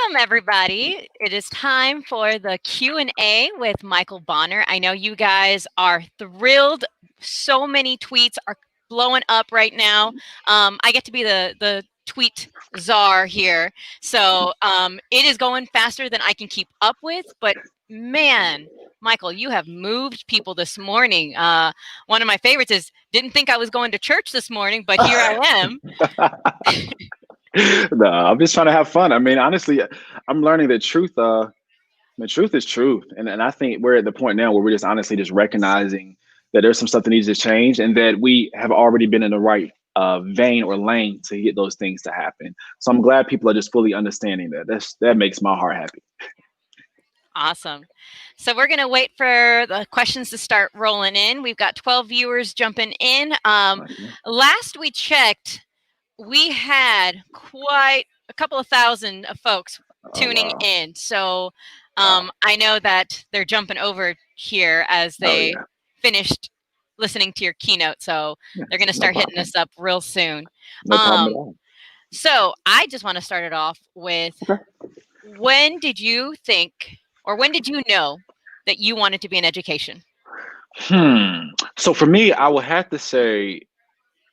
Welcome, everybody. It is time for the Q&A with Michael Bonner. I know you guys are thrilled. So many tweets are blowing up right now. I get to be the tweet czar here. So it is going faster than I can keep up with. But man, Michael, you have moved people this morning. One of my favorites is, didn't think I was going to church this morning, but here I am. No, I'm just trying to have fun. I mean, honestly, I'm learning that truth. The truth is truth, and I think we're at the point now where we're just honestly just recognizing that there's some stuff that needs to change, and that we have already been in the right vein or lane to get those things to happen. So I'm glad people are just fully understanding that. That makes my heart happy. Awesome. So we're going to wait for the questions to start rolling in. We've got 12 viewers jumping in. Last we checked, we had quite a couple of thousand of folks tuning in. So I know that they're jumping over here as they finished listening to your keynote. So they're going to start hitting us up real soon. No problem at all. So I just want to start it off with, when did you think, or when did you know that you wanted to be in education? So for me, I would have to say,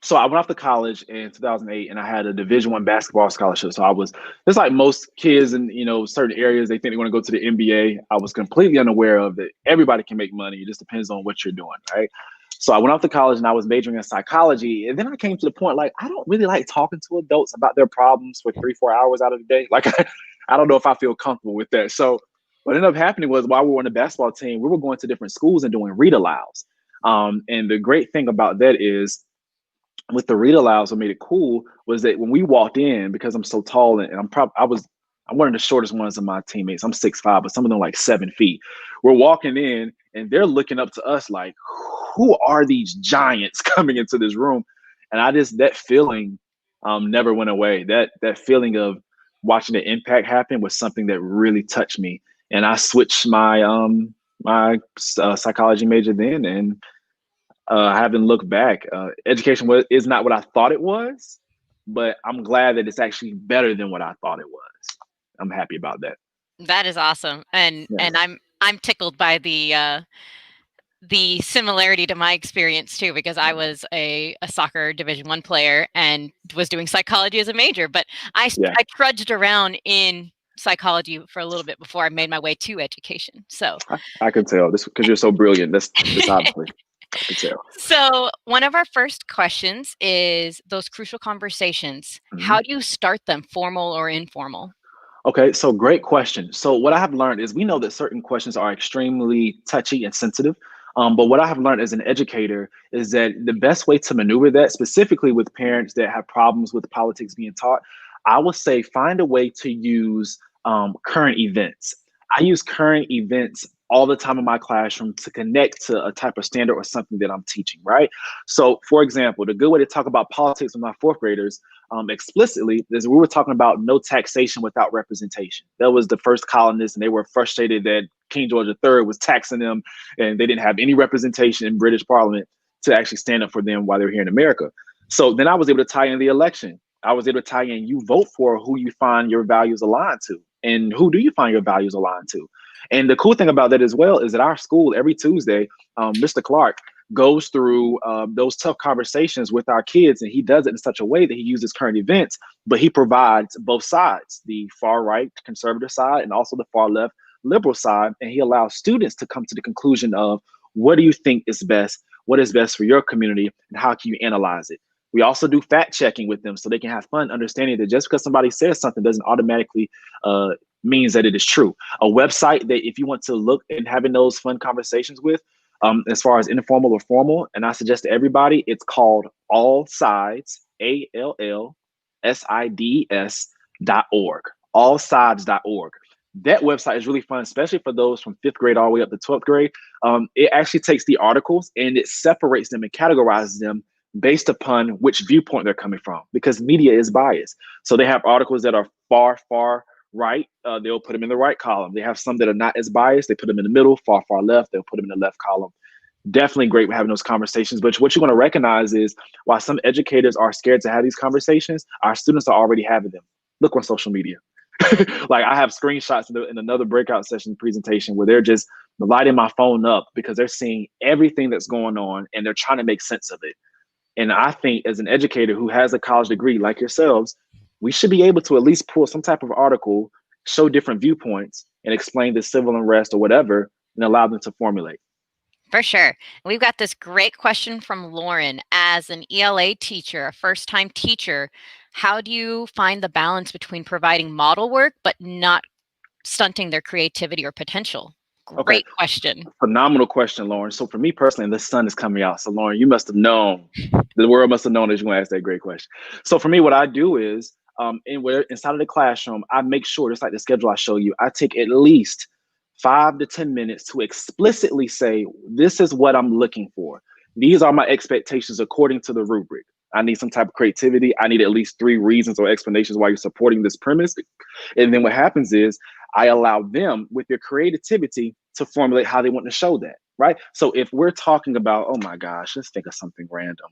so I went off to college in 2008, and I had a Division I basketball scholarship. So I was, just like most kids in certain areas, they think they want to go to the NBA. I was completely unaware of that. Everybody can make money. It just depends on what you're doing, right? So I went off to college and I was majoring in psychology. And then I came to the point, like, I don't really like talking to adults about their problems for 3-4 hours out of the day. Like, I don't know if I feel comfortable with that. So what ended up happening was, while we were on the basketball team, we were going to different schools and doing read alouds. And the great thing about that is, with the read alouds, what made it cool was that when we walked in, because I'm so tall, and I'm one of the shortest ones of my teammates. I'm 6'5", but some of them like 7 feet. We're walking in and they're looking up to us like, who are these giants coming into this room? And that feeling never went away. That feeling of watching the impact happen was something that really touched me. And I switched my psychology major then, and I haven't looked back. Education is not what I thought it was, but I'm glad that it's actually better than what I thought it was. I'm happy about that. That is awesome, and I'm tickled by the similarity to my experience too, because I was a soccer Division I player and was doing psychology as a major, but I trudged around in psychology for a little bit before I made my way to education. So I can tell this because you're so brilliant. That's obviously. So one of our first questions is those crucial conversations. How do you start them, formal or informal? Okay, so great question. So what I have learned is, we know that certain questions are extremely touchy and sensitive. But what I have learned as an educator is that the best way to maneuver that, specifically with parents that have problems with politics being taught, I would say find a way to use current events. I use current events all the time in my classroom to connect to a type of standard or something that I'm teaching, right? So for example, the good way to talk about politics with my fourth graders explicitly is, we were talking about no taxation without representation. That was the first colonists, and they were frustrated that King George III was taxing them, and they didn't have any representation in British Parliament to actually stand up for them while they were here in America. So then I was able to tie in the election. I was able to tie in, you vote for who you find your values aligned to, and who do you find your values aligned to. And the cool thing about that as well is that our school, every Tuesday, Mr. Clark goes through those tough conversations with our kids, and he does it in such a way that he uses current events, but he provides both sides, the far right conservative side and also the far left liberal side, and he allows students to come to the conclusion of, what do you think is best, what is best for your community, and how can you analyze it. We also do fact checking with them so they can have fun understanding that just because somebody says something doesn't automatically means that it is true. A website that, if you want to look and having those fun conversations with, as far as informal or formal, and I suggest to everybody, it's called AllSides, ALLSIDS.org, allsides.org. That website is really fun, especially for those from 5th grade all the way up to 12th grade. It actually takes the articles and it separates them and categorizes them based upon which viewpoint they're coming from, because media is biased. So they have articles that are far, far right. They'll put them in the right column. They have some that are not as biased. They put them in the middle, far, far left. They'll put them in the left column. Definitely great having those conversations. But what you want to recognize is, while some educators are scared to have these conversations, our students are already having them. Look on social media. Like I have screenshots in another breakout session presentation where they're just lighting my phone up because they're seeing everything that's going on and they're trying to make sense of it. And I think as an educator who has a college degree like yourselves, we should be able to at least pull some type of article, show different viewpoints, and explain the civil unrest or whatever, and allow them to formulate. For sure. We've got this great question from Lauren. As an ELA teacher, a first-time teacher, how do you find the balance between providing model work but not stunting their creativity or potential? Great question. Phenomenal question, Lauren. So for me personally, the sun is coming out. So Lauren, you must have known, the world must have known that you're going to ask that great question. So for me, what I do is inside of the classroom, I make sure, just like the schedule I show you, I take at least 5 to 10 minutes to explicitly say, this is what I'm looking for. These are my expectations according to the rubric. I need some type of creativity. I need at least 3 reasons or explanations why you're supporting this premise. And then what happens is I allow them with their creativity to formulate how they want to show that, right? So if we're talking about, oh my gosh, let's think of something random.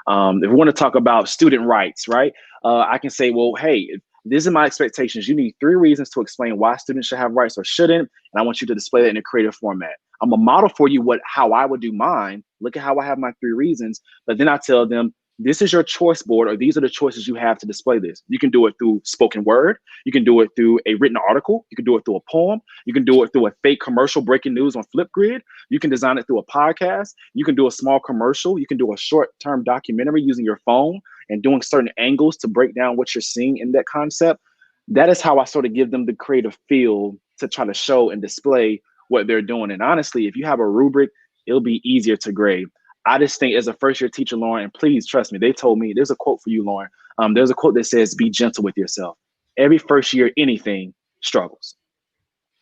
If we want to talk about student rights, right? I can say, well, hey, these are my expectations. You need 3 reasons to explain why students should have rights or shouldn't. And I want you to display that in a creative format. I'm a model for you how I would do mine. Look at how I have my 3 reasons. But then I tell them, this is your choice board, or these are the choices you have to display this. You can do it through spoken word. You can do it through a written article. You can do it through a poem. You can do it through a fake commercial breaking news on Flipgrid. You can design it through a podcast. You can do a small commercial. You can do a short-term documentary using your phone and doing certain angles to break down what you're seeing in that concept. That is how I sort of give them the creative feel to try to show and display what they're doing. And honestly, if you have a rubric, it'll be easier to grade. I just think as a first-year teacher, Lauren, and please trust me, they told me, there's a quote for you, Lauren. There's a quote that says, be gentle with yourself. Every first year, anything struggles,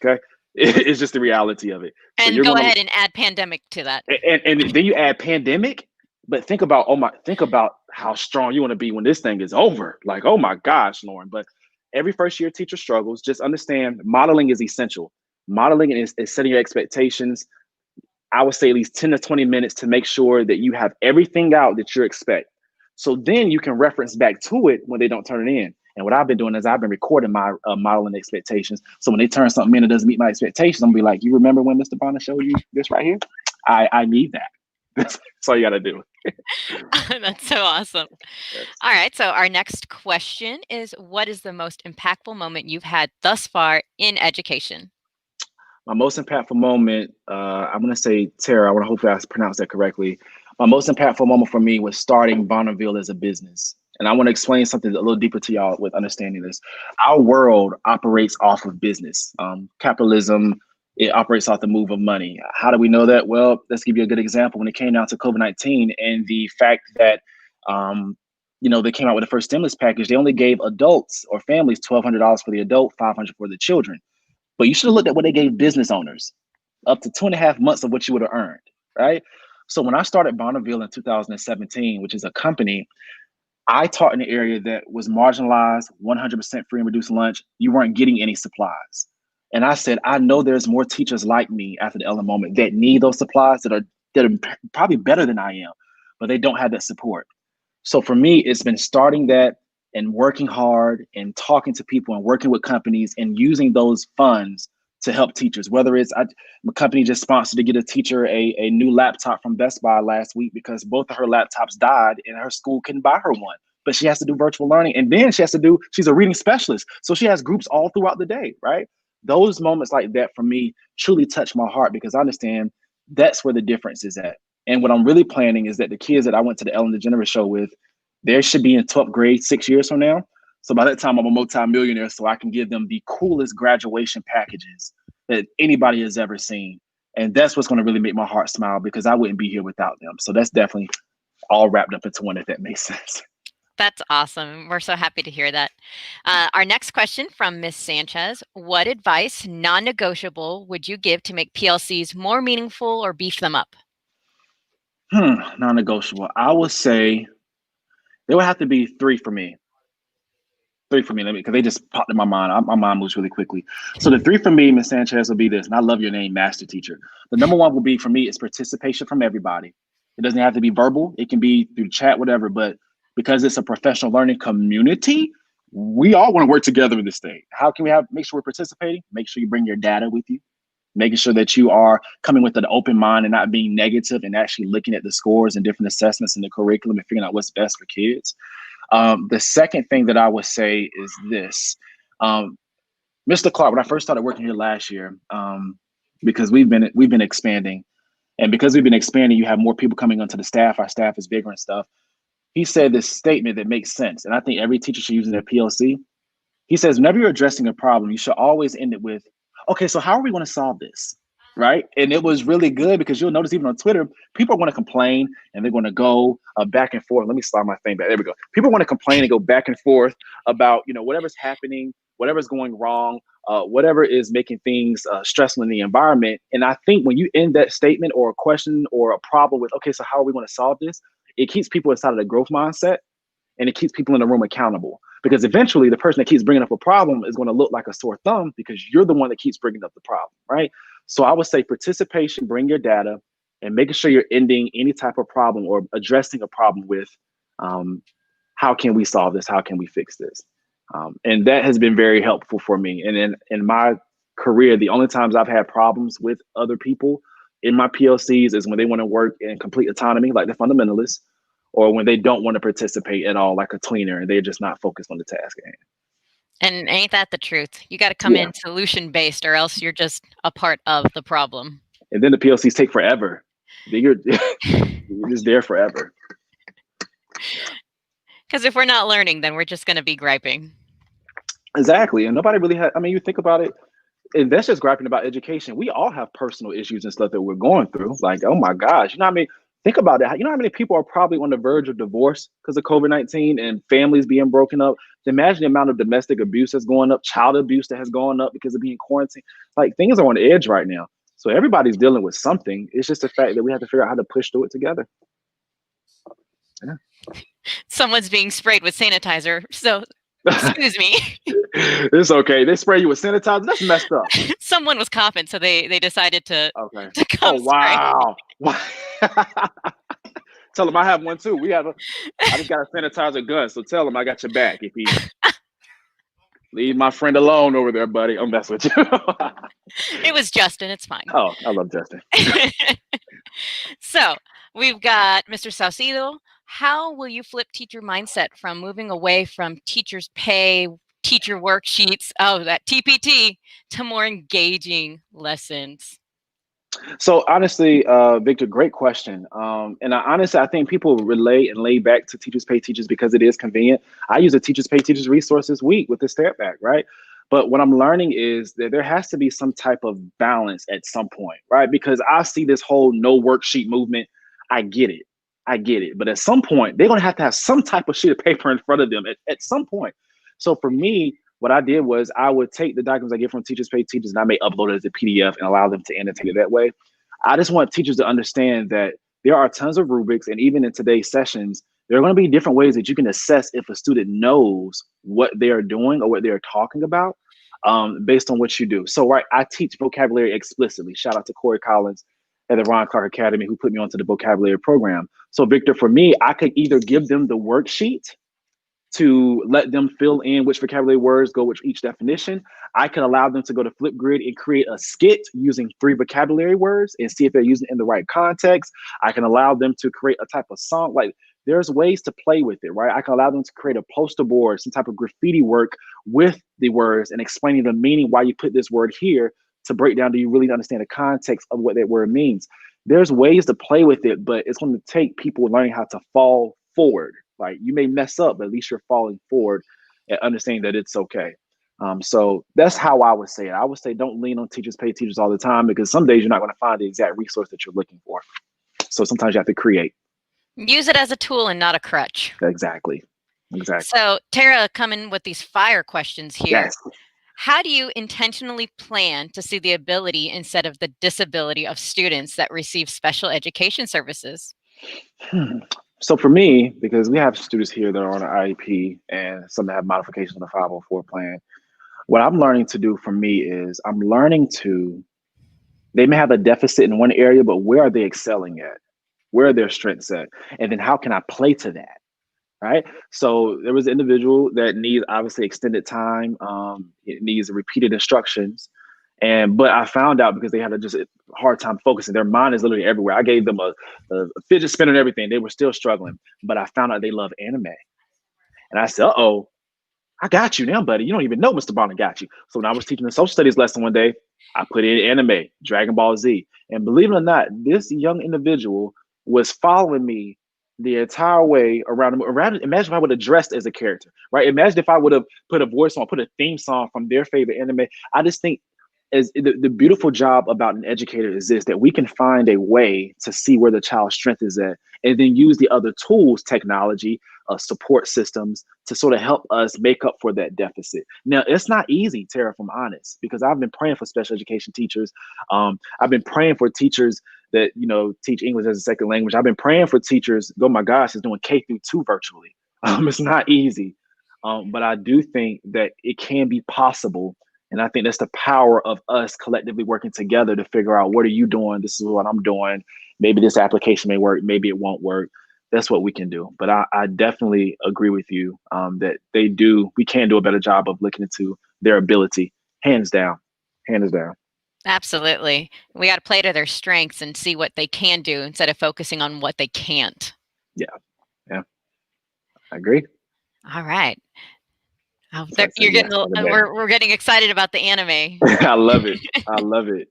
okay? It's just the reality of it. And so go ahead and add pandemic to that. And then you add pandemic, but think about how strong you want to be when this thing is over. Like, oh my gosh, Lauren. But every first-year teacher struggles. Just understand modeling is essential. Modeling is setting your expectations. I would say at least 10 to 20 minutes to make sure that you have everything out that you expect. So then you can reference back to it when they don't turn it in. And what I've been doing is I've been recording my modeling expectations. So when they turn something in that doesn't meet my expectations, I'm gonna be like, you remember when Mr. Bonner showed you this right here? I need that. That's all you gotta do. That's so awesome. All right, so our next question is, what is the most impactful moment you've had thus far in education? My most impactful moment, I'm going to say, Tara, hopefully I pronounced that correctly. My most impactful moment for me was starting Bonneville as a business. And I want to explain something a little deeper to y'all with understanding this. Our world operates off of business. Capitalism, it operates off the move of money. How do we know that? Well, let's give you a good example. When it came down to COVID-19 and the fact that, they came out with the first stimulus package, they only gave adults or families $1,200 for the adult, $500 for the children. But you should have looked at what they gave business owners, up to 2.5 months of what you would have earned, right? So when I started Bonneville in 2017, which is a company, I taught in an area that was marginalized, 100% free and reduced lunch. You weren't getting any supplies. And I said, I know there's more teachers like me after the Ellen moment that need those supplies that are probably better than I am, but they don't have that support. So for me, it's been starting that and working hard and talking to people and working with companies and using those funds to help teachers. Whether it's my company just sponsored to get a teacher a new laptop from Best Buy last week because both of her laptops died and her school couldn't buy her one. But she has to do virtual learning. And then she's a reading specialist. So she has groups all throughout the day, right? Those moments like that for me truly touch my heart because I understand that's where the difference is at. And what I'm really planning is that the kids that I went to the Ellen DeGeneres show with, they should be in 12th grade 6 years from now. So by that time, I'm a multi-millionaire, so I can give them the coolest graduation packages that anybody has ever seen. And that's what's going to really make my heart smile because I wouldn't be here without them. So that's definitely all wrapped up into one, if that makes sense. That's awesome. We're so happy to hear that. Our next question from Ms. Sanchez. What advice, non-negotiable, would you give to make PLCs more meaningful or beef them up? Non-negotiable. I would say there would have to be 3 for me. 3 for me, because they just popped in my mind. My mind moves really quickly. So the 3 for me, Ms. Sanchez, will be this, and I love your name, Master Teacher. The number 1 will be for me is participation from everybody. It doesn't have to be verbal. It can be through chat, whatever, but because it's a professional learning community, we all want to work together in this thing. How can we make sure we're participating? Make sure you bring your data with you, making sure that you are coming with an open mind and not being negative and actually looking at the scores and different assessments in the curriculum and figuring out what's best for kids. The second thing that I would say is this. Mr. Clark, when I first started working here last year, because we've been expanding, and because we've been expanding, you have more people coming onto the staff. Our staff is bigger and stuff. He said this statement that makes sense, and I think every teacher should use it in their PLC. He says, whenever you're addressing a problem, you should always end it with, okay, so how are we going to solve this? Right? And it was really good because you'll notice even on Twitter, people are going to complain and they're going to go back and forth. Let me slide my thing back. There we go. People want to complain and go back and forth about, whatever's happening, whatever's going wrong, whatever is making things stressful in the environment. And I think when you end that statement or a question or a problem with, okay, so how are we going to solve this? It keeps people inside of the growth mindset, and it keeps people in the room accountable. Because eventually the person that keeps bringing up a problem is going to look like a sore thumb because you're the one that keeps bringing up the problem, right? So I would say participation, bring your data, and making sure you're ending any type of problem or addressing a problem with how can we solve this? How can we fix this? And that has been very helpful for me. And in my career, the only times I've had problems with other people in my PLCs is when they want to work in complete autonomy, like the fundamentalists, or when they don't want to participate at all, like a tweener, and they're just not focused on the task at hand. And ain't that the truth? You got to come in solution-based, or else you're just a part of the problem. And then the PLCs take forever. You're just there forever. Because if we're not learning, then we're just going to be griping. Exactly. And nobody really had, you think about it, and that's just griping about education. We all have personal issues and stuff that we're going through. Like, oh my gosh, think about it. You know how many people are probably on the verge of divorce because of COVID-19 and families being broken up? Imagine the amount of domestic abuse that's going up, child abuse that has gone up because of being quarantined. Like, things are on the edge right now. So everybody's dealing with something. It's just the fact that we have to figure out how to push through it together. Yeah. Someone's being sprayed with sanitizer. So, excuse me. It's okay. They spray you with sanitizer. That's messed up. Someone was coughing, so they decided to come. Oh, wow. Tell them I have one too. I just got a sanitizer gun, so tell them I got your back. If he leave my friend alone over there, buddy. I'm messing with you. It was Justin. It's fine. Oh, I love Justin. So we've got Mr. Saucedo. How will you flip teacher mindset from moving away from teachers' pay, teacher worksheets, that TPT, to more engaging lessons? So honestly, Victor, great question. And I think people relate and lay back to Teachers Pay Teachers because it is convenient. I use a Teachers Pay Teachers resource this week with the step back, right? But what I'm learning is that there has to be some type of balance at some point, right? Because I see this whole no worksheet movement. I get it. But at some point, they're going to have some type of sheet of paper in front of them at some point. So for me, what I did was I would take the documents I get from Teachers Pay Teachers and I may upload it as a PDF and allow them to annotate it that way. I just want teachers to understand that there are tons of rubrics, and even in today's sessions, there are going to be different ways that you can assess if a student knows what they're doing or what they're talking about based on what you do. So, right, I teach vocabulary explicitly. Shout out to Corey Collins at the Ron Clark Academy who put me onto the vocabulary program. So, Victor, for me, I could either give them the worksheet to let them fill in which vocabulary words go with each definition. I can allow them to go to Flipgrid and create a skit using 3 vocabulary words and see if they're using it in the right context. I can allow them to create a type of song. Like, there's ways to play with it, right? I can allow them to create a poster board, some type of graffiti work with the words and explaining the meaning, why you put this word here, to break down, do you really understand the context of what that word means? There's ways to play with it, but it's going to take people learning how to fall forward. Like, you may mess up, but at least you're falling forward and understanding that it's okay. So that's how I would say it. I would say don't lean on Teachers Pay Teachers all the time, because some days you're not going to find the exact resource that you're looking for. So sometimes you have to create. Use it as a tool and not a crutch. Exactly. So Tara, coming with these fire questions here. Yes. How do you intentionally plan to see the ability instead of the disability of students that receive special education services? So for me, because we have students here that are on an IEP and some that have modifications on the 504 plan, what I'm learning to do for me is they may have a deficit in one area, but where are they excelling at? Where are their strengths at? And then how can I play to that? right? So there was an individual that needs obviously extended time. It needs repeated instructions. But I found out because they had just a hard time focusing. Their mind is literally everywhere. I gave them a fidget spinner and everything. They were still struggling. But I found out they love anime. And I said, oh, I got you now, buddy. You don't even know Mr. Bonner got you. So when I was teaching the social studies lesson one day, I put in anime, Dragon Ball Z. And believe it or not, this young individual was following me the entire way around. Imagine if I would have dressed as a character, right? Imagine if I would have put a voice on, put a theme song from their favorite anime. I just think as the beautiful job about an educator is this, that we can find a way to see where the child's strength is at and then use the other tools, technology, support systems to sort of help us make up for that deficit. Now, it's not easy, Tara, if I'm honest, because I've been praying for special education teachers. I've been praying for teachers that, teach English as a second language. I've been praying for teachers, oh my gosh, is doing K-2 virtually. It's not easy. But I do think that it can be possible. And I think that's the power of us collectively working together to figure out, what are you doing? This is what I'm doing. Maybe this application may work. Maybe it won't work. That's what we can do. But I definitely agree with you that we can do a better job of looking into their ability. Hands down. Hands down. Absolutely. We got to play to their strengths and see what they can do instead of focusing on what they can't. Yeah. Yeah. I agree. All right. So You're getting we're getting excited about the anime. I love it. I love it.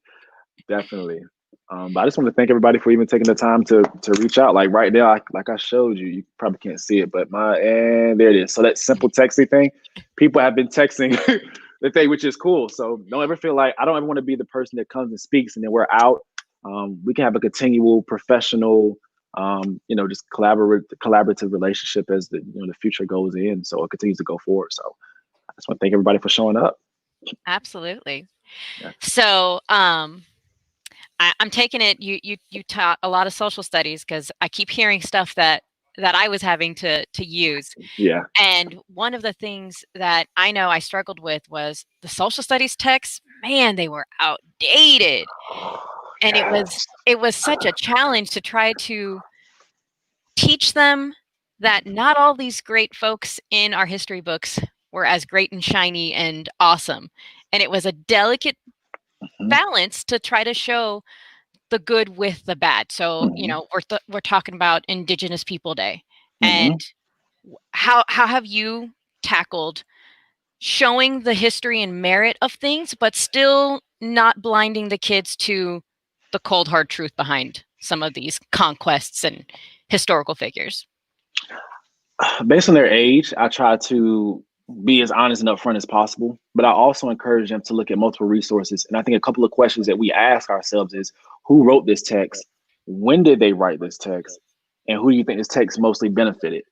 Definitely. But I just want to thank everybody for even taking the time to reach out. Like right now, like I showed you, you probably can't see it, but and there it is. So that simple texting thing, people have been texting the thing, which is cool. So don't ever feel like, I don't ever want to be the person that comes and speaks and then we're out. We can have a continual professional, just collaborative relationship as the future goes in. So it continues to go forward. So I just want to thank everybody for showing up. Absolutely. Yeah. So I'm taking it. You taught a lot of social studies, because I keep hearing stuff that I was having to use. Yeah. And one of the things that I know I struggled with was the social studies texts. Man, they were outdated. And it was such a challenge to try to teach them that not all these great folks in our history books were as great and shiny and awesome. And it was a delicate balance to try to show the good with the bad. So, we're talking about Indigenous People Day. And how have you tackled showing the history and merit of things, but still not blinding the kids to the cold, hard truth behind some of these conquests and historical figures? Based on their age, I try to be as honest and upfront as possible, but I also encourage them to look at multiple resources. And I think a couple of questions that we ask ourselves is, who wrote this text? When did they write this text? And who do you think this text mostly benefited?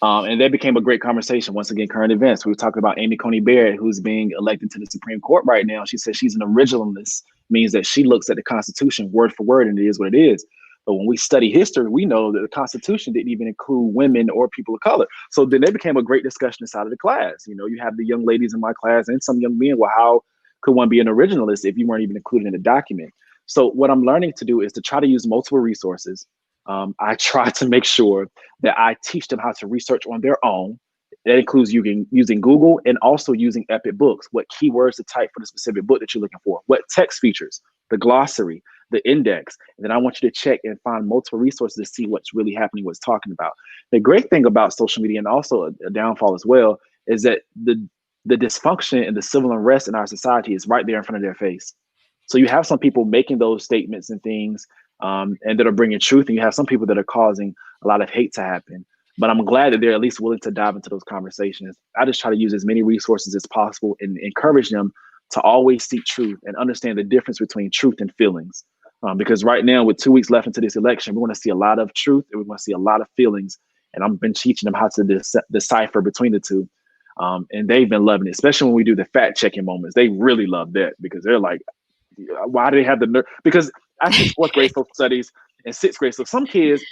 And that became a great conversation. Once again, current events. We were talking about Amy Coney Barrett, who's being elected to the Supreme Court right now. She says she's an originalist, means that she looks at the Constitution word for word, and it is what it is. But when we study history, we know that the Constitution didn't even include women or people of color. So then it became a great discussion inside of the class. You have the young ladies in my class and some young men. Well, how could one be an originalist if you weren't even included in the document? So what I'm learning to do is to try to use multiple resources. I try to make sure that I teach them how to research on their own. That includes using Google and also using Epic Books. What keywords to type for the specific book that you're looking for, what text features, the glossary, the index. And then I want you to check and find multiple resources to see what's really happening, what's talking about. The great thing about social media, and also a downfall as well, is that the dysfunction and the civil unrest in our society is right there in front of their face. So you have some people making those statements and things and that are bringing truth, and you have some people that are causing a lot of hate to happen. But I'm glad that they're at least willing to dive into those conversations. I just try to use as many resources as possible and encourage them to always seek truth and understand the difference between truth and feelings. Because right now, with 2 weeks left into this election, we want to see a lot of truth and we want to see a lot of feelings. And I've been teaching them how to decipher between the two. And they've been loving it, especially when we do the fact checking moments. They really love that because they're like, why do they have the nerve? Because I teach fourth grade social studies and sixth grade. So some kids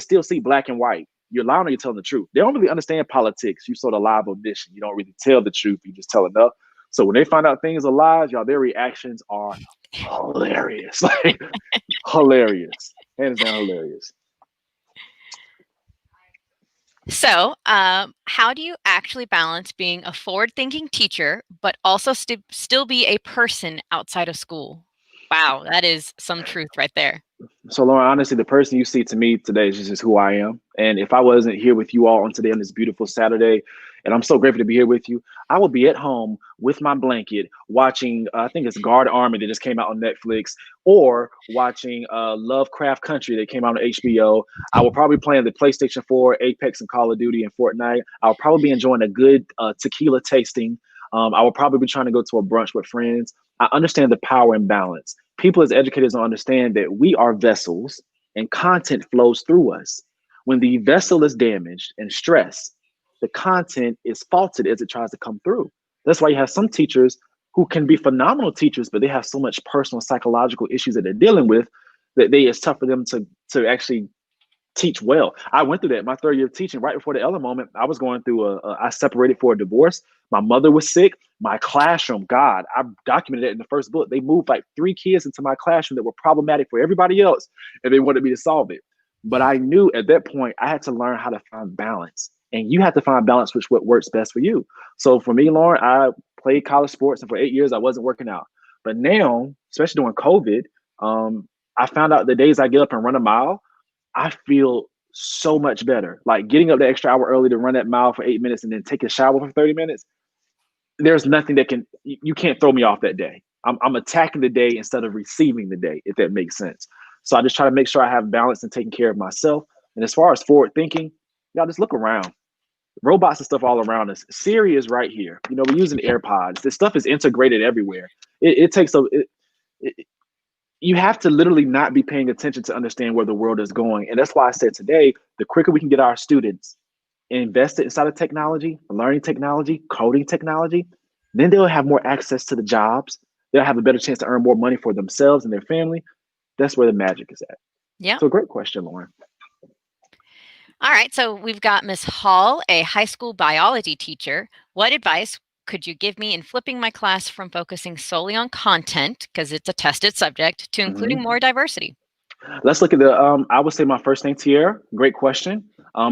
still see black and white. You're lying or you're telling the truth. They don't really understand politics. You sort of lie of omission. You don't really tell the truth. You just tell enough. So when they find out things are lies, y'all, their reactions are hilarious. Like hilarious. Hands down hilarious. So, how do you actually balance being a forward-thinking teacher, but also still be a person outside of school? Wow, that is some truth right there. So, Lauren, honestly, the person you see to me today is just who I am. And if I wasn't here with you all on today on this beautiful Saturday, and I'm so grateful to be here with you, I would be at home with my blanket watching, I think it's Guard Army that just came out on Netflix, or watching Lovecraft Country that came out on HBO. I will probably playing the PlayStation 4, Apex, and Call of Duty and Fortnite. I'll probably be enjoying a good tequila tasting. I will probably be trying to go to a brunch with friends. I understand the power and balance. People as educators don't understand that we are vessels and content flows through us. When the vessel is damaged and stressed, the content is faulted as it tries to come through. That's why you have some teachers who can be phenomenal teachers, but they have so much personal psychological issues that they're dealing with that it's tough for them to actually teach well. I went through that my third year of teaching. Right before the Ella moment, I was going through I separated for a divorce. My mother was sick. My classroom, God, I documented it in the first book. They moved like 3 kids into my classroom that were problematic for everybody else, and they wanted me to solve it. But I knew at that point I had to learn how to find balance, and you have to find balance with what works best for you. So for me, Lauren, I played college sports, and for 8 years I wasn't working out. But now, especially during COVID, I found out the days I get up and run a mile, I feel so much better. Like getting up the extra hour early to run that mile for 8 minutes and then take a shower for 30 minutes. There's nothing that you can't throw me off that day. I'm attacking the day instead of receiving the day, if that makes sense. So I just try to make sure I have balance and taking care of myself. And as far as forward thinking, y'all just look around. Robots and stuff all around us. Siri is right here. You know, we're using AirPods. This stuff is integrated everywhere. It takes it, you have to literally not be paying attention to understand where the world is going. And that's why I said today, the quicker we can get our students invested inside of technology, learning technology, coding technology, then they'll have more access to the jobs. They'll have a better chance to earn more money for themselves and their family. That's where the magic is at. Yeah. So great question, Lauren. All right. So we've got Miss Hall, a high school biology teacher. What advice could you give me in flipping my class from focusing solely on content, because it's a tested subject, to including Mhm. more diversity? Let's look at I would say my first name, Tierra. Great question.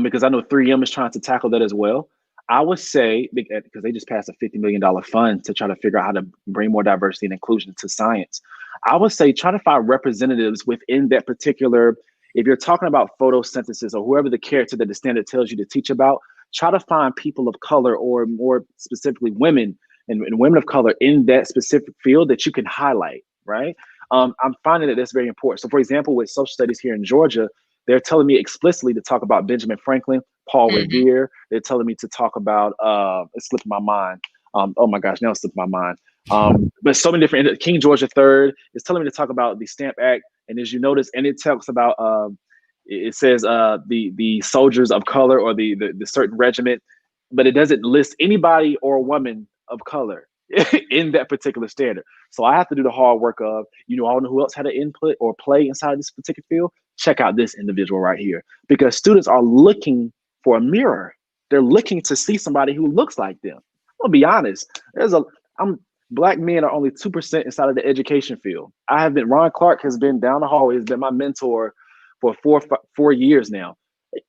Because I know 3M is trying to tackle that as well. I would say, because they just passed a $50 million fund to try to figure out how to bring more diversity and inclusion to science. I would say try to find representatives within that particular, if you're talking about photosynthesis or whoever the character that the standard tells you to teach about, try to find people of color or more specifically women and women of color in that specific field that you can highlight, right? I'm finding that that's very important. So, for example, with social studies here in Georgia, they're telling me explicitly to talk about Benjamin Franklin, Paul Hmm. Revere. They're telling me to talk about it slipped my mind. Oh my gosh, now it slipped my mind. But so many different King George III is telling me to talk about the Stamp Act, and as you notice, and it talks about it says the soldiers of color or the certain regiment, but it doesn't list anybody or a woman of color in that particular standard. So I have to do the hard work of, I don't know who else had an input or play inside this particular field. Check out this individual right here. Because students are looking for a mirror. They're looking to see somebody who looks like them. I'll be honest. I'm Black men are only 2% inside of the education field. Ron Clark has been down the hallway, has been my mentor for 4 years now.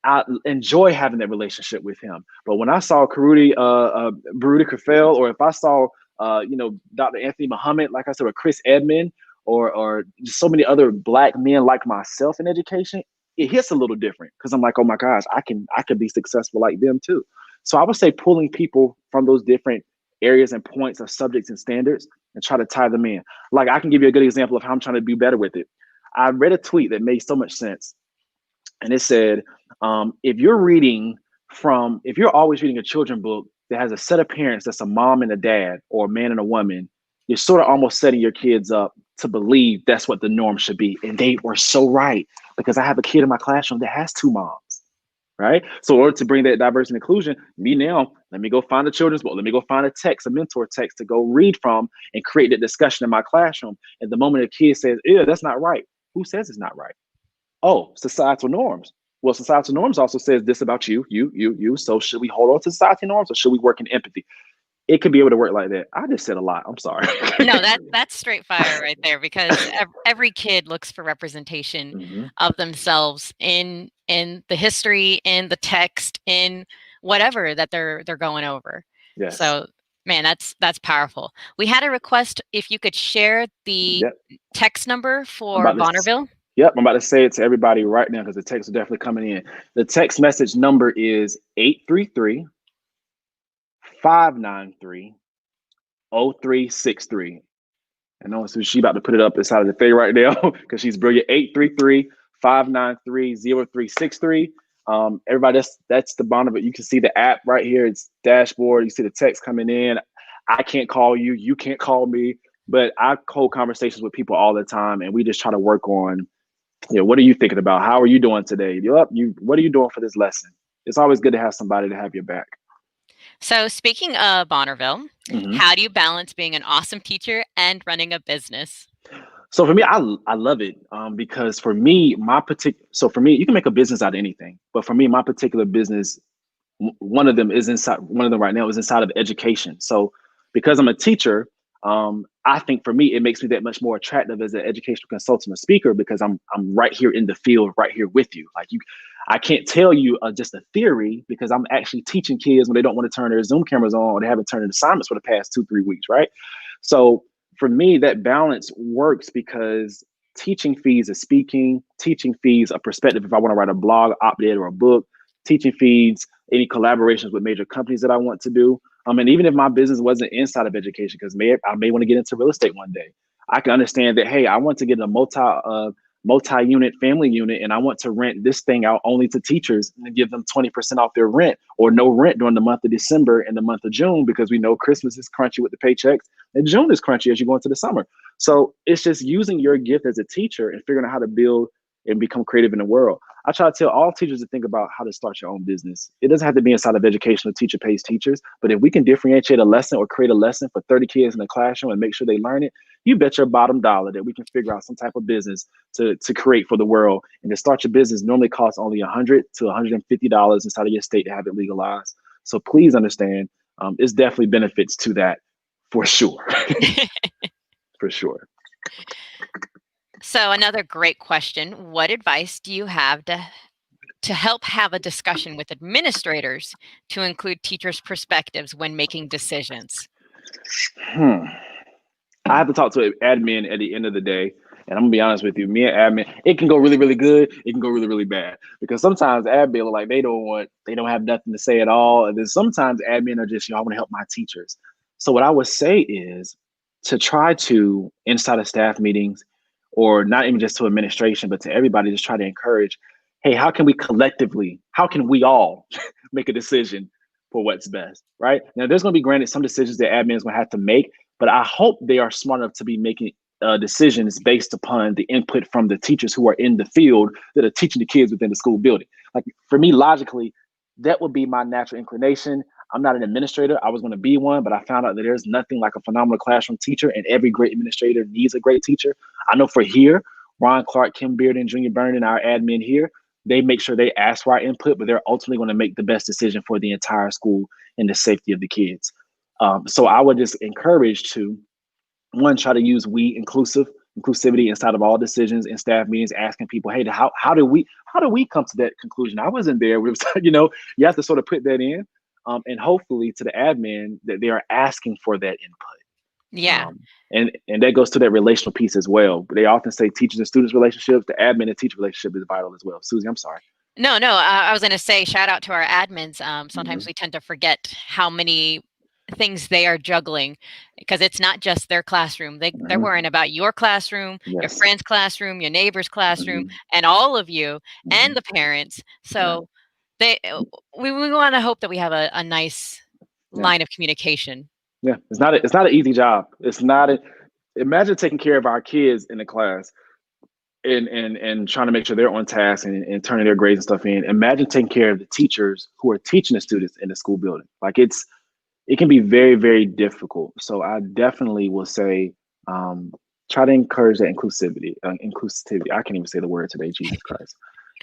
I enjoy having that relationship with him. But when I saw Baruti Kafel, or if I saw Dr. Anthony Muhammad, like I said, or Chris Edmond, or just so many other Black men like myself in education, it hits a little different because I'm like, oh my gosh, I can be successful like them too. So I would say pulling people from those different areas and points of subjects and standards and try to tie them in. Like I can give you a good example of how I'm trying to do better with it. I read a tweet that made so much sense, and it said, if you're always reading a children's book that has a set of parents that's a mom and a dad or a man and a woman, you're sort of almost setting your kids up to believe that's what the norm should be. And they were so right, because I have a kid in my classroom that has two moms, right? So in order to bring that diversity and inclusion, let me go find a children's book. Let me go find a mentor text to go read from and create that discussion in my classroom. And the moment a kid says, yeah, that's not right, who says it's not right? Oh, societal norms. Well, societal norms also says this about you. So should we hold on to society norms or should we work in empathy? it could be able to work like that. I just said a lot. I'm sorry. No, that's straight fire right there, because every kid looks for representation Hmm. of themselves in the history, in the text, in whatever that they're going over. Yes. So, man, that's powerful. We had a request if you could share the Yep. text number I'm for about to. Bonneville. Yep. I'm about to say it to everybody right now because the text is definitely coming in. The text message number is 833-593-0363. I know so she about to put it up inside of the thing right now because she's brilliant. 833-593-0363. Everybody, that's the Bonneville. You can see the app right here. It's dashboard. You see the text coming in. I can't call you. You can't call me. But I hold conversations with people all the time, and we just try to work on, what are you thinking about? How are you doing today? What are you doing for this lesson? It's always good to have somebody to have your back. So, speaking of Bonneville, Mm-hmm. how do you balance being an awesome teacher and running a business? So for me, I love it because for me, for me, you can make a business out of anything. But for me, my particular business, one of them right now is inside of education. So because I'm a teacher, I think for me, it makes me that much more attractive as an educational consultant or speaker because I'm right here in the field, right here with you. I can't tell you just a theory because I'm actually teaching kids when they don't want to turn their Zoom cameras on or they haven't turned in assignments for the past 2-3 weeks, right? So for me, that balance works because teaching fees is speaking, teaching fees a perspective if I want to write a blog, op-ed, or a book, teaching fees any collaborations with major companies that I want to do. And even if my business wasn't inside of education, because I may want to get into real estate one day, I can understand that, hey, I want to get a multi-unit family unit, and I want to rent this thing out only to teachers and give them 20% off their rent or no rent during the month of December and the month of June, because we know Christmas is crunchy with the paychecks and June is crunchy as you go into the summer. So it's just using your gift as a teacher and figuring out how to build and become creative in the world. I try to tell all teachers to think about how to start your own business. It doesn't have to be inside of educational teacher pays teachers, but if we can differentiate a lesson or create a lesson for 30 kids in the classroom and make sure they learn it, you bet your bottom dollar that we can figure out some type of business to create for the world. And to start your business normally costs only $100 to $150 inside of your state to have it legalized. So please understand, it's definitely benefits to that for sure. For sure. So, another great question. What advice do you have to help have a discussion with administrators to include teachers' perspectives when making decisions? I have to talk to an admin at the end of the day. And I'm gonna be honest with you, me and admin, it can go really, really good. It can go really, really bad. Because sometimes admin are like they don't have nothing to say at all. And then sometimes admin are just, I want to help my teachers. So what I would say is to try to, inside of staff meetings, or not even just to administration, but to everybody, just try to encourage, hey, how can we all make a decision for what's best, right? Now, there's going to be granted some decisions that admin is going to have to make, but I hope they are smart enough to be making decisions based upon the input from the teachers who are in the field that are teaching the kids within the school building. Like for me, logically, that would be my natural inclination. I'm not an administrator. I was going to be one, but I found out that there's nothing like a phenomenal classroom teacher, and every great administrator needs a great teacher. I know for here, Ron Clark, Kim Bearden, Junior Vernon, our admin here, they make sure they ask for our input, but they're ultimately going to make the best decision for the entire school and the safety of the kids. So I would just encourage to, one, try to use inclusivity inside of all decisions and staff meetings, asking people, hey, how do we come to that conclusion? I wasn't there. It was, you have to sort of put that in, and hopefully to the admin that they are asking for that input. Yeah. And that goes to that relational piece as well. They often say teachers and students relationships, the admin and teacher relationship is vital as well. Susie, I'm sorry. No, I was going to say shout out to our admins. Sometimes we tend to forget how many things they are juggling, because it's not just their classroom. They're worrying about your classroom, your friend's classroom, your neighbor's classroom, and all of you and the parents. So we want to hope that we have a nice line of communication. Yeah, it's not an easy job. Imagine taking care of our kids in the class and trying to make sure they're on task and turning their grades and stuff in. Imagine taking care of the teachers who are teaching the students in the school building. Like it can be very, very difficult. So I definitely will say, try to encourage that inclusivity. I can't even say the word today. Jesus Christ.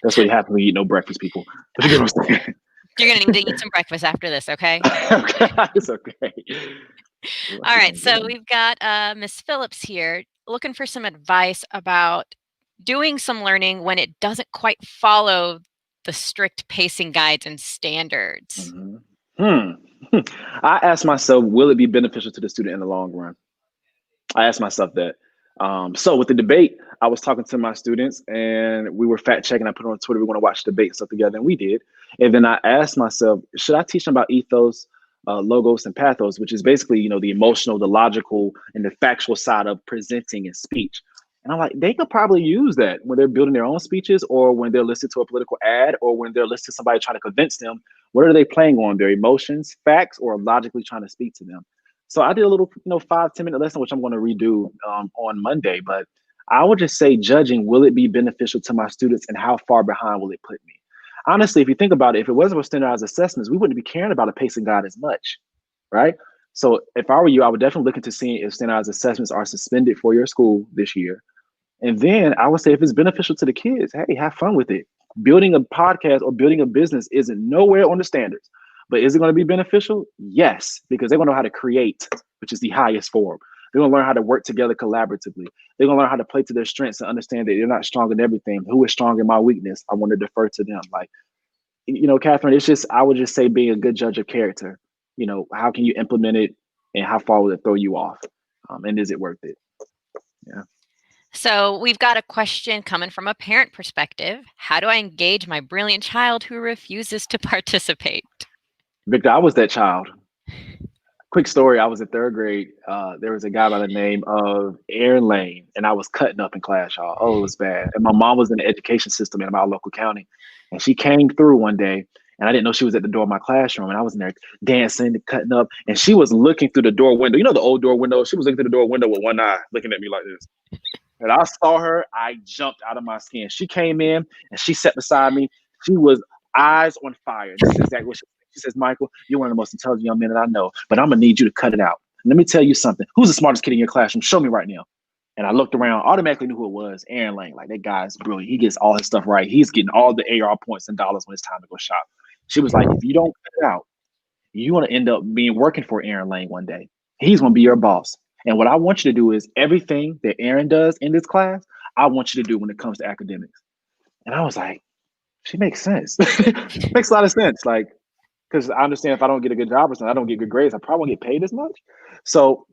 That's what happens when you eat no breakfast, people. But you get what I'm saying. You're gonna need to eat some breakfast after this, okay? Okay, it's okay. Ooh, I All see right, something so good. we've got Miss Phillips here looking for some advice about doing some learning when it doesn't quite follow the strict pacing guides and standards. Mhm. Hmm. I asked myself, will it be beneficial to the student in the long run? I asked myself that. So with the debate, I was talking to my students and we were fact checking. I put on Twitter, we want to watch the debate and stuff together, and we did. And then I asked myself, should I teach them about ethos, logos, and pathos, which is basically, the emotional, the logical, and the factual side of presenting and speech. And I'm like, they could probably use that when they're building their own speeches or when they're listening to a political ad or when they're listening to somebody trying to convince them. What are they playing on? Their emotions, facts, or logically trying to speak to them? So I did a little, 5-10 minute lesson, which I'm going to redo on Monday. But I would just say, judging, will it be beneficial to my students and how far behind will it put me? Honestly, if you think about it, if it wasn't for standardized assessments, we wouldn't be caring about a pacing guide as much, right? So if I were you, I would definitely look into seeing if standardized assessments are suspended for your school this year. And then I would say if it's beneficial to the kids, hey, have fun with it. Building a podcast or building a business isn't nowhere on the standards. But is it going to be beneficial? Yes, because they're going to know how to create, which is the highest form. They're going to learn how to work together collaboratively. They're going to learn how to play to their strengths and understand that they're not strong in everything. Who is strong in my weakness? I want to defer to them. Like, Catherine, it's just, I would just say being a good judge of character. How can you implement it and how far will it throw you off? And is it worth it? Yeah. So we've got a question coming from a parent perspective. How do I engage my brilliant child who refuses to participate? Victor, I was that child. Quick story, I was in third grade. There was a guy by the name of Aaron Lane, and I was cutting up in class, y'all. Oh, it was bad. And my mom was in the education system in my local county. And she came through one day, and I didn't know she was at the door of my classroom. And I was in there dancing, cutting up, and she was looking through the door window. You know the old door window? She was looking through the door window with one eye, looking at me like this. And I saw her, I jumped out of my skin. She came in and she sat beside me. She was eyes on fire. This is exactly what she says, Michael, you're one of the most intelligent young men that I know, but I'm gonna need you to cut it out. And let me tell you something. Who's the smartest kid in your classroom? Show me right now. And I looked around, automatically knew who it was. Aaron Lang. Like, that guy's brilliant. He gets all his stuff right. He's getting all the AR points and dollars when it's time to go shop. She was like, if you don't cut it out, you're gonna end up being working for Aaron Lang one day. He's gonna be your boss. And what I want you to do is everything that Aaron does in this class, I want you to do when it comes to academics. And I was like, she makes sense. Makes a lot of sense. Like, because I understand if I don't get a good job or something, I don't get good grades, I probably won't get paid as much. So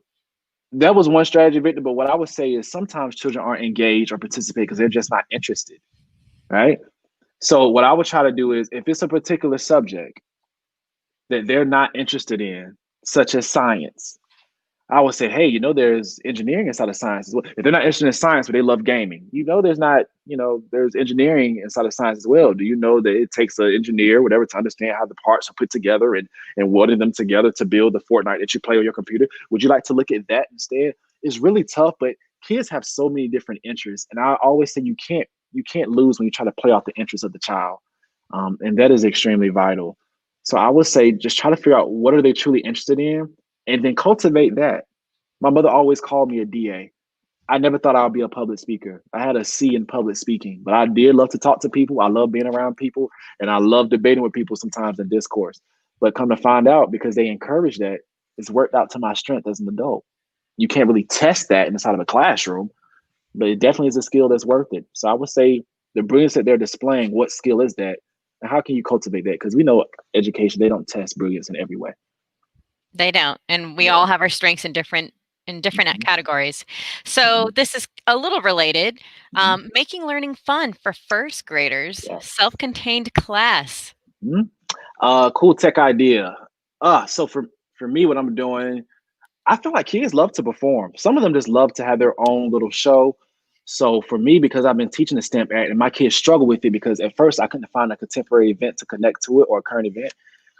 that was one strategy, Victor. But what I would say is sometimes children aren't engaged or participate because they're just not interested. Right. So what I would try to do is if it's a particular subject that they're not interested in, such as science, I would say, hey, there's engineering inside of science as well. If they're not interested in science, but they love gaming, there's engineering inside of science as well. Do you know that it takes an engineer, whatever, to understand how the parts are put together and welding them together to build the Fortnite that you play on your computer? Would you like to look at that instead? It's really tough, but kids have so many different interests. And I always say you can't lose when you try to play off the interests of the child. And that is extremely vital. So I would say just try to figure out what are they truly interested in and then cultivate that. My mother always called me a DA. I never thought I would be a public speaker. I had a C in public speaking, but I did love to talk to people. I love being around people, and I love debating with people sometimes in discourse. But come to find out, because they encourage that, it's worked out to my strength as an adult. You can't really test that inside of a classroom, but it definitely is a skill that's worth it. So I would say the brilliance that they're displaying, what skill is that? And how can you cultivate that? Because we know education, they don't test brilliance in every way. They don't, and we Yeah. all have our strengths in different Mhm. categories. So this is a little related. Mhm. Making learning fun for first graders, Yeah. self-contained class. Mhm. Cool tech idea. So for me, what I'm doing, I feel like kids love to perform. Some of them just love to have their own little show. So for me, because I've been teaching the STEM act, and my kids struggle with it because at first I couldn't find a contemporary event to connect to it or a current event.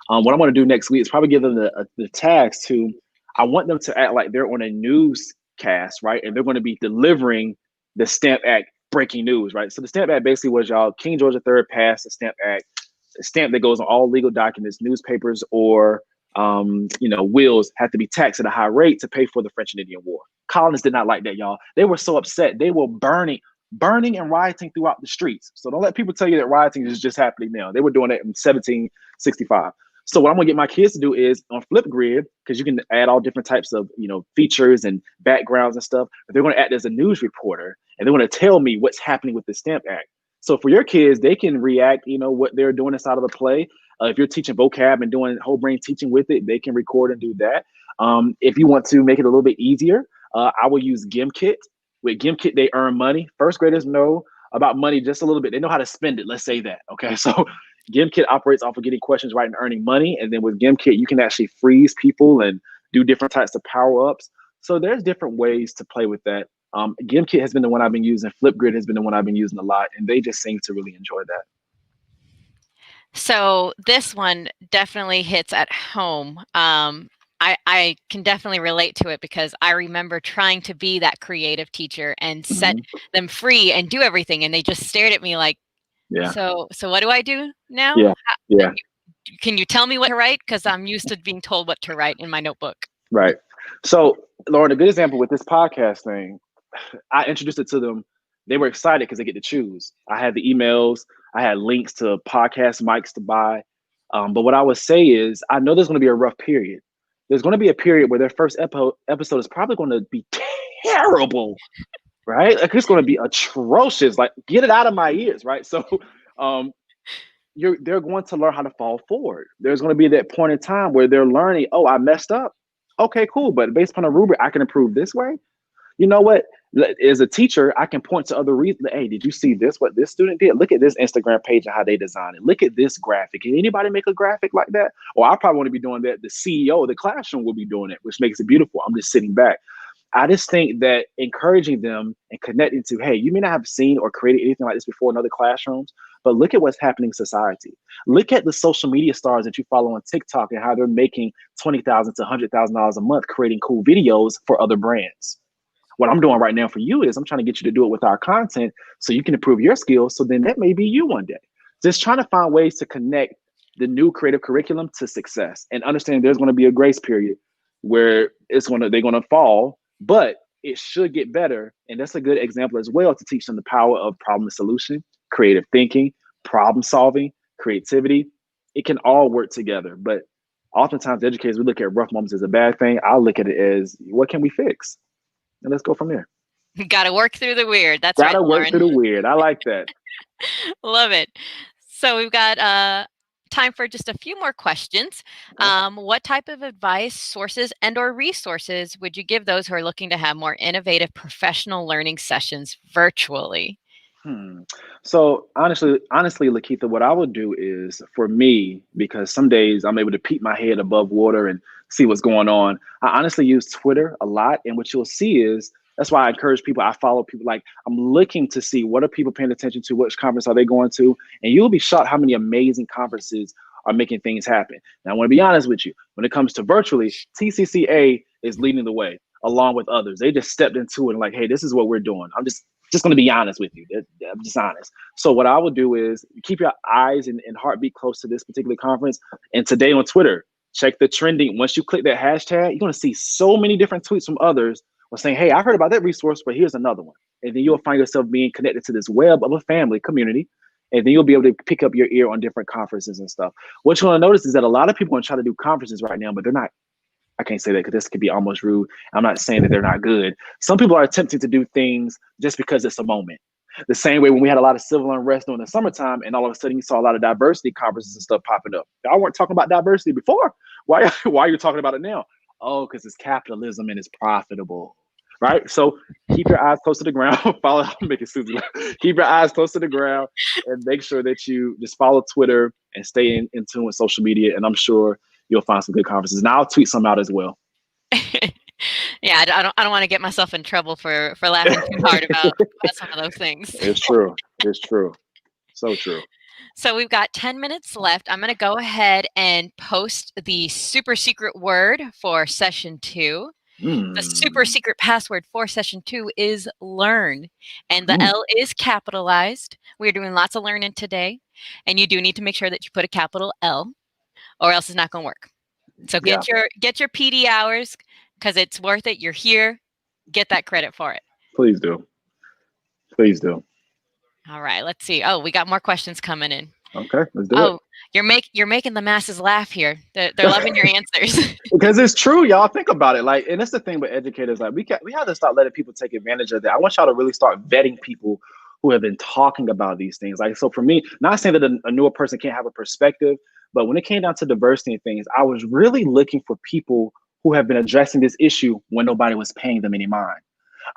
What I'm going to do next week is probably give them the task to. I want them to act like they're on a newscast, right? And they're going to be delivering the Stamp Act breaking news, right? So the Stamp Act basically was y'all King George III passed the Stamp Act, a stamp that goes on all legal documents, newspapers, or wills have to be taxed at a high rate to pay for the French and Indian War. Colonists did not like that, y'all. They were so upset. They were burning and rioting throughout the streets. So don't let people tell you that rioting is just happening now. They were doing it in 65. So what I'm gonna get my kids to do is on Flipgrid, because you can add all different types of features and backgrounds and stuff. They're gonna act as a news reporter, and they're gonna tell me what's happening with the Stamp Act. So for your kids, they can react, what they're doing inside of the play. If you're teaching vocab and doing whole brain teaching with it, they can record and do that. If you want to make it a little bit easier, I will use GimKit. With GimKit, they earn money. First graders know about money just a little bit. They know how to spend it. Let's say that. Okay, so GimKit operates off of getting questions right and earning money. And then with GimKit, you can actually freeze people and do different types of power ups. So there's different ways to play with that. GimKit has been the one I've been using. Flipgrid has been the one I've been using a lot, and they just seem to really enjoy that. So this one definitely hits at home. I can definitely relate to it because I remember trying to be that creative teacher and set them free and do everything, and they just stared at me like, yeah. So what do I do now? Yeah. Can you tell me what to write? Because I'm used to being told what to write in my notebook. Right. So, Lauren, a good example with this podcast thing, I introduced it to them. They were excited because they get to choose. I had the emails. I had links to podcast mics to buy. But what I would say is, I know there's going to be a rough period. There's going to be a period where their first episode is probably going to be terrible, right? Like, it's going to be atrocious. Like, get it out of my ears, right? So they're going to learn how to fall forward. There's going to be that point in time where they're learning, oh, I messed up. Okay, cool. But based upon a rubric, I can improve this way. You know what? As a teacher, I can point to other reasons. Hey, did you see this? What this student did? Look at this Instagram page and how they design it. Look at this graphic. Can anybody make a graphic like that? Or I probably want to be doing that. The CEO of the classroom will be doing it, which makes it beautiful. I'm just sitting back. I just think that encouraging them and connecting to, hey, you may not have seen or created anything like this before in other classrooms, but look at what's happening in society. Look at the social media stars that you follow on TikTok and how they're making $20,000 to $100,000 a month creating cool videos for other brands. What I'm doing right now for you is I'm trying to get you to do it with our content so you can improve your skills. So then that may be you one day. Just trying to find ways to connect the new creative curriculum to success and understand there's going to be a grace period where they're going to fall, but it should get better. And that's a good example as well to teach them the power of problem solution, creative thinking, problem solving, creativity. It can all work together. But oftentimes educators, we look at rough moments as a bad thing. I'll look at it as, what can we fix? And let's go from there. Got to work through the weird. That's Gotta right, work Lauren. through the weird. I like that. Love it. So we've got time for just a few more questions. What type of advice, sources, and or resources would you give those who are looking to have more innovative professional learning sessions virtually? So honestly, Lakeitha, what I would do is, for me, because some days I'm able to peek my head above water and see what's going on, I honestly use Twitter a lot. And what you'll see is, that's why I encourage people. I follow people. Like, I'm looking to see what are people paying attention to, which conference are they going to, and you'll be shocked how many amazing conferences are making things happen. Now, I want to be honest with you. When it comes to virtually, TCCA is leading the way along with others. They just stepped into it and like, hey, this is what we're doing. I'm just going to be honest with you. I'm just honest. So what I would do is keep your eyes and heartbeat close to this particular conference. And today on Twitter, check the trending. Once you click that hashtag, you're going to see so many different tweets from others saying, hey, I heard about that resource, but here's another one. And then you'll find yourself being connected to this web of a family community. And then you'll be able to pick up your ear on different conferences and stuff. What you're going to notice is that a lot of people are trying to do conferences right now, but they're not. I can't say that because this could be almost rude. I'm not saying that they're not good. Some people are attempting to do things just because it's a moment. The same way when we had a lot of civil unrest during the summertime, and all of a sudden you saw a lot of diversity conferences and stuff popping up. Y'all weren't talking about diversity before. Why are you talking about it now? Oh, because it's capitalism and it's profitable, right? So keep your eyes close to the ground. Follow, I'm making Susie laugh. Keep your eyes close to the ground and make sure that you just follow Twitter and stay in tune with social media. And I'm sure you'll find some good conferences. And I'll tweet some out as well. Yeah, I don't want to get myself in trouble for laughing too hard about some of those things. It's true. It's true. So true. So we've got 10 minutes left. I'm going to go ahead and post the super secret word for session 2. The super secret password for session 2 is learn. And the L is capitalized. We're doing lots of learning today. And you do need to make sure that you put a capital L, or else it's not going to work. So get your PD hours, because it's worth it. You're here. Get that credit for it. Please do. Please do. All right. Let's see. Oh, we got more questions coming in. Okay, let's do it. Oh, you're making the masses laugh here. They're loving your answers. Because it's true, y'all. Think about it. Like, and that's the thing with educators. Like, we have to start letting people take advantage of that. I want y'all to really start vetting people who have been talking about these things. Like, so for me, not saying that a newer person can't have a perspective, but when it came down to diversity and things, I was really looking for people who have been addressing this issue when nobody was paying them any mind.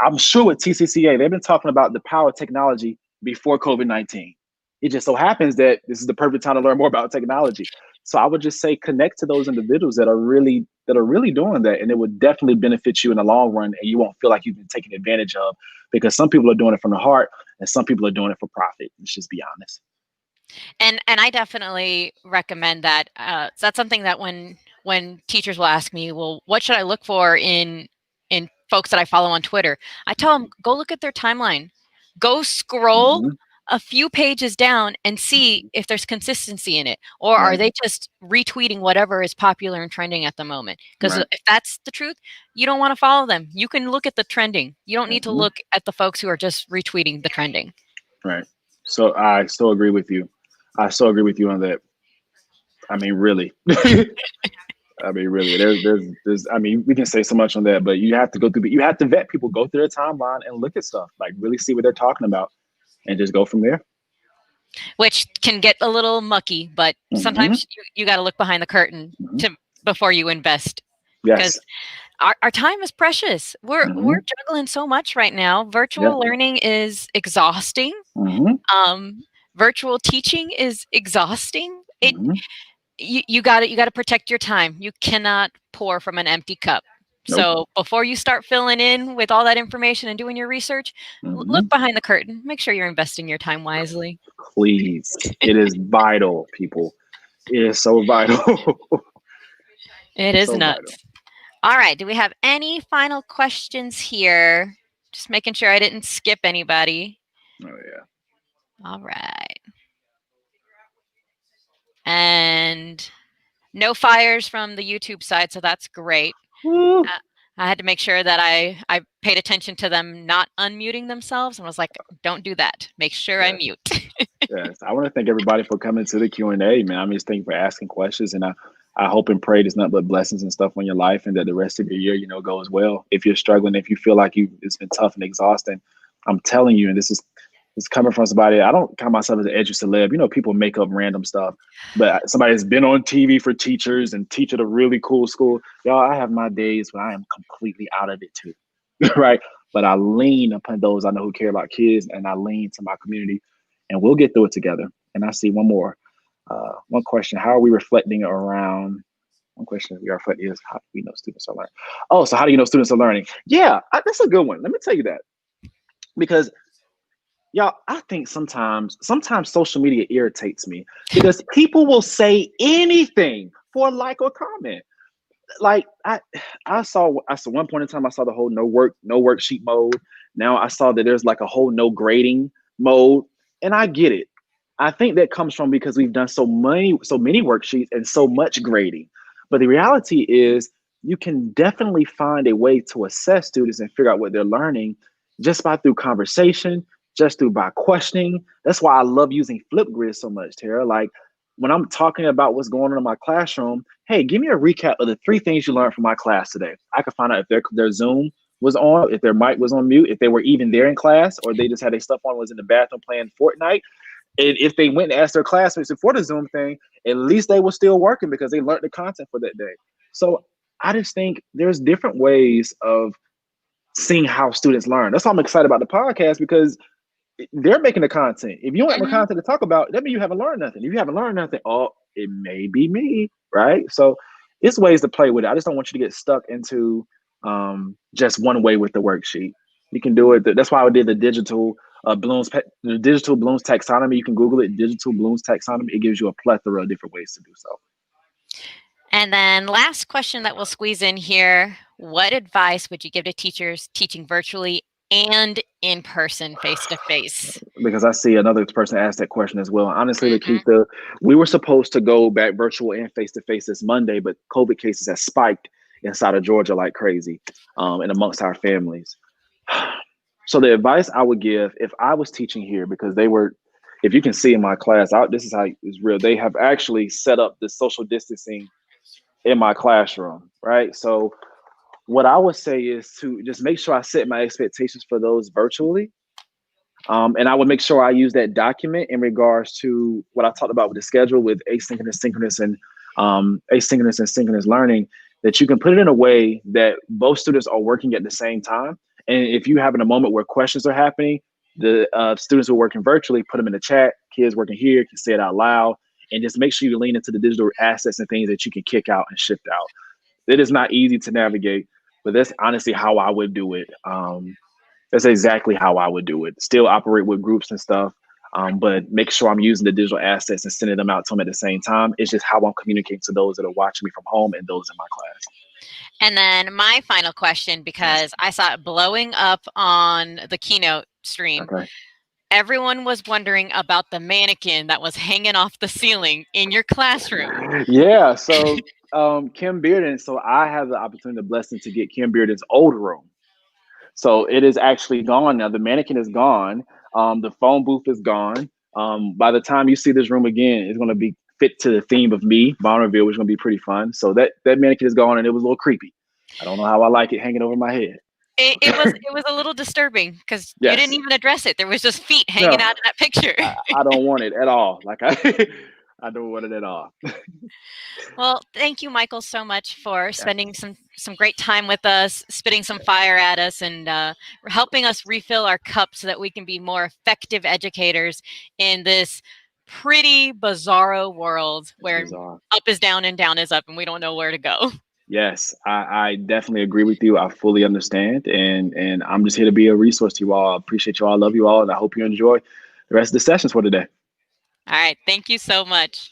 I'm sure with TCCA, they've been talking about the power of technology before COVID-19. It just so happens that this is the perfect time to learn more about technology. So I would just say connect to those individuals that are really doing that, and it would definitely benefit you in the long run, and you won't feel like you've been taken advantage of, because some people are doing it from the heart and some people are doing it for profit. Let's just be honest. And I definitely recommend that. So that's something that when teachers will ask me, well, what should I look for in folks that I follow on Twitter? I tell them, go look at their timeline, go scroll Mhm. a few pages down and see if there's consistency in it, or are Right, they just retweeting whatever is popular and trending at the moment? Because right. if that's the truth, you don't want to follow them. You can look at the trending. You don't need to Mhm. look at the folks who are just retweeting the trending. Right. So I still agree with you. I still agree with you on that. I mean, really. I mean, really, there's, I mean, we can say so much on that, but you have to go through, you have to vet people, go through their timeline and look at stuff, like really see what they're talking about and just go from there. Which can get a little mucky, but Hmm. sometimes you got to look behind the curtain Hmm. to before you invest, because Yes. our time is precious. We're Hmm. juggling so much right now. Yeah. Virtual learning is exhausting. Hmm. Um, Virtual teaching is exhausting. It Hmm. you got to protect your time. You cannot pour from an empty cup. Nope. So before you start filling in with all that information and doing your research, look Hmm. behind the curtain. Make sure you're investing your time wisely. Please. It is vital, people. It is so vital. It is So vital. nuts. All right. Do we have any final questions here? Just making sure I didn't skip anybody. Oh, yeah. All right. And no fires from the YouTube side, so that's great. Woo. I had to make sure that I paid attention to them not unmuting themselves and was like, don't do that. Make sure I Yes. mute. Yes. I want to thank everybody for coming to the Q&A, man. I'm just thanking for asking questions, and I hope and pray there's nothing but blessings and stuff on your life, and that the rest of your year, goes well. If you're struggling, if you feel like it's been tough and exhausting, I'm telling you, and this is it's coming from somebody. I don't count myself as an edgy celeb. People make up random stuff, but somebody that's been on TV for teachers and teach at a really cool school. Y'all, I have my days when I am completely out of it too, right? But I lean upon those I know who care about kids, and I lean to my community, and we'll get through it together. And I see one more. One question: how are we reflecting around? One question we are reflecting is, how do we know students are learning? Oh, so how do you know students are learning? Yeah, that's a good one. Let me tell you that, because y'all, I think sometimes social media irritates me, because people will say anything for a like or comment. Like I saw one point in time, I saw the whole no worksheet mode. Now I saw that there's like a whole no grading mode, and I get it. I think that comes from because we've done so many worksheets and so much grading. But the reality is, you can definitely find a way to assess students and figure out what they're learning just by through conversation, just through by questioning. That's why I love using Flipgrid so much, Tara. Like, when I'm talking about what's going on in my classroom, hey, give me a recap of the 3 things you learned from my class today. I could find out if their Zoom was on, if their mic was on mute, if they were even there in class, or they just had their stuff on, was in the bathroom playing Fortnite. And if they went and asked their classmates before the Zoom thing, at least they were still working because they learned the content for that day. So I just think there's different ways of seeing how students learn. That's why I'm excited about the podcast, because they're making the content. If you don't have no Mhm. content to talk about, that means you haven't learned nothing. If you haven't learned nothing, oh, it may be me, right? So it's ways to play with it. I just don't want you to get stuck into just one way with the worksheet. You can do it. That's why I did the digital Bloom's taxonomy. You can Google it, digital Bloom's taxonomy. It gives you a plethora of different ways to do so. And then last question that we'll squeeze in here. What advice would you give to teachers teaching virtually and in person, face to face? Because I see another person ask that question as well. Honestly, Mhm. Lakeitha, we were supposed to go back virtual and face to face this Monday, but COVID cases have spiked inside of Georgia like crazy, and amongst our families. So the advice I would give if I was teaching here, because if you can see in my class, this is how it's real. They have actually set up the social distancing in my classroom, right? So what I would say is to just make sure I set my expectations for those virtually. And I would make sure I use that document in regards to what I talked about with the schedule with asynchronous, synchronous, and asynchronous and synchronous learning, that you can put it in a way that both students are working at the same time. And if you have in a moment where questions are happening, the students who are working virtually, put them in the chat, kids working here can say it out loud, and just make sure you lean into the digital assets and things that you can kick out and shift out. It is not easy to navigate, but that's honestly how I would do it. That's exactly how I would do it. Still operate with groups and stuff, but make sure I'm using the digital assets and sending them out to them at the same time. It's just how I'm communicating to those that are watching me from home and those in my class. And then my final question, because I saw it blowing up on the keynote stream. Okay. Everyone was wondering about the mannequin that was hanging off the ceiling in your classroom. Yeah. So Kim Bearden. So I have the opportunity, the blessing to get Kim Bearden's old room. So it is actually gone now. The mannequin is gone. The phone booth is gone. By the time you see this room again, it's going to be fit to the theme of me, Bonneville, which is going to be pretty fun. So that mannequin is gone, and it was a little creepy. I don't know how I like it hanging over my head. It was a little disturbing because Yes. you didn't even address it. There was just feet hanging out of that picture. I don't want it at all. Like I don't want it at all. Well, thank you, Michael, so much for spending some great time with us, spitting some fire at us, and helping us refill our cup so that we can be more effective educators in this pretty bizarro world where up is down and down is up, and we don't know where to go. Yes, I definitely agree with you. I fully understand, and I'm just here to be a resource to you all. I appreciate you all. I love you all, and I hope you enjoy the rest of the sessions for today. All right. Thank you so much.